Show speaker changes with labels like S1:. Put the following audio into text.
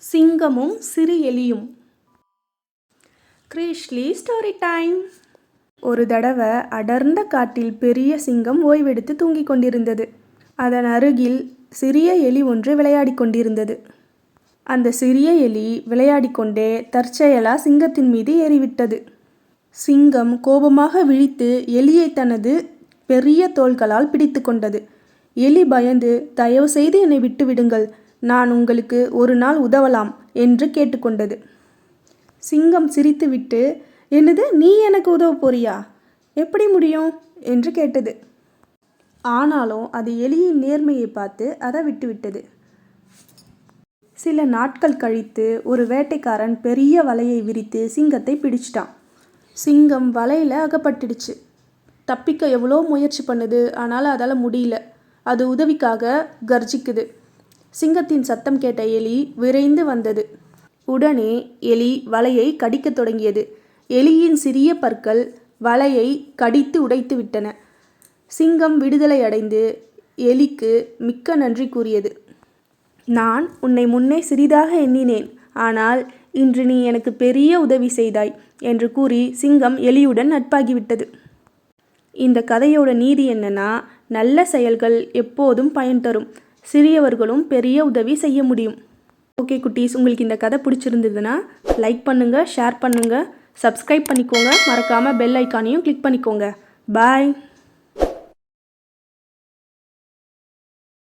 S1: சிங்கமும் சிறு எலியும். கிரிஷ்லி ஸ்டோரி டைம். ஒரு தடவை அடர்ந்த காட்டில் பெரிய சிங்கம் ஓய்வெடுத்து தூங்கிக் கொண்டிருந்தது. அதன் அருகில் சிறிய எலி ஒன்று விளையாடிக் கொண்டிருந்தது. அந்த சிறிய எலி விளையாடிக்கொண்டே தற்செயலா சிங்கத்தின் மீது ஏறிவிட்டது. சிங்கம் கோபமாக விழித்து எலியை தனது பெரிய தோள்களால் பிடித்து கொண்டது. எலி பயந்து, தயவு செய்து என்னை விட்டுவிடுங்கள், நான் உங்களுக்கு ஒரு நாள் உதவலாம் என்று கேட்டுக்கொண்டது. சிங்கம் சிரித்துவிட்டு, என்னது, நீ எனக்கு உதவ போறியா? எப்படி முடியும் என்று கேட்டது. ஆனாலும் அது எலியின் நேர்மையை பார்த்து அதை விட்டுவிட்டது. சில நாட்கள் கழித்து ஒரு வேட்டைக்காரன் பெரிய வலையை விரித்து சிங்கத்தை பிடிச்சிட்டான். சிங்கம் வலையில் அகப்பட்டுடுச்சு. தப்பிக்க எவ்வளோ முயற்சி பண்ணுது, ஆனால் அதால் முடியல. அது உதவிக்காக கர்ஜிக்குது. சிங்கத்தின் சத்தம் கேட்ட எலி விரைந்து வந்தது. உடனே எலி வலையை கடிக்கத் தொடங்கியது. எலியின் சிறிய பற்கள் வலையை கடித்து உடைத்து விட்டன. சிங்கம் விடுதலை அடைந்து எலிக்கு மிக்க நன்றி கூறியது. நான் உன்னை முன்னே சிறிதாக எண்ணினேன், ஆனால் இன்று நீ எனக்கு பெரிய உதவி செய்தாய் என்று கூறி சிங்கம் எலியுடன் நட்பாகிவிட்டது. இந்த கதையோட நீதி என்னன்னா, நல்ல செயல்கள் எப்போதும் பயன் தரும். சிறியவர்களும் பெரிய உதவி செய்ய முடியும். ஓகே குட்டீஸ், உங்களுக்கு இந்த கதை பிடிச்சிருந்ததுன்னா லைக் பண்ணுங்கள், ஷேர் பண்ணுங்கள், சப்ஸ்கிரைப் பண்ணிக்கோங்க. மறக்காமல் பெல் ஐக்கானையும் கிளிக் பண்ணிக்கோங்க. பாய்.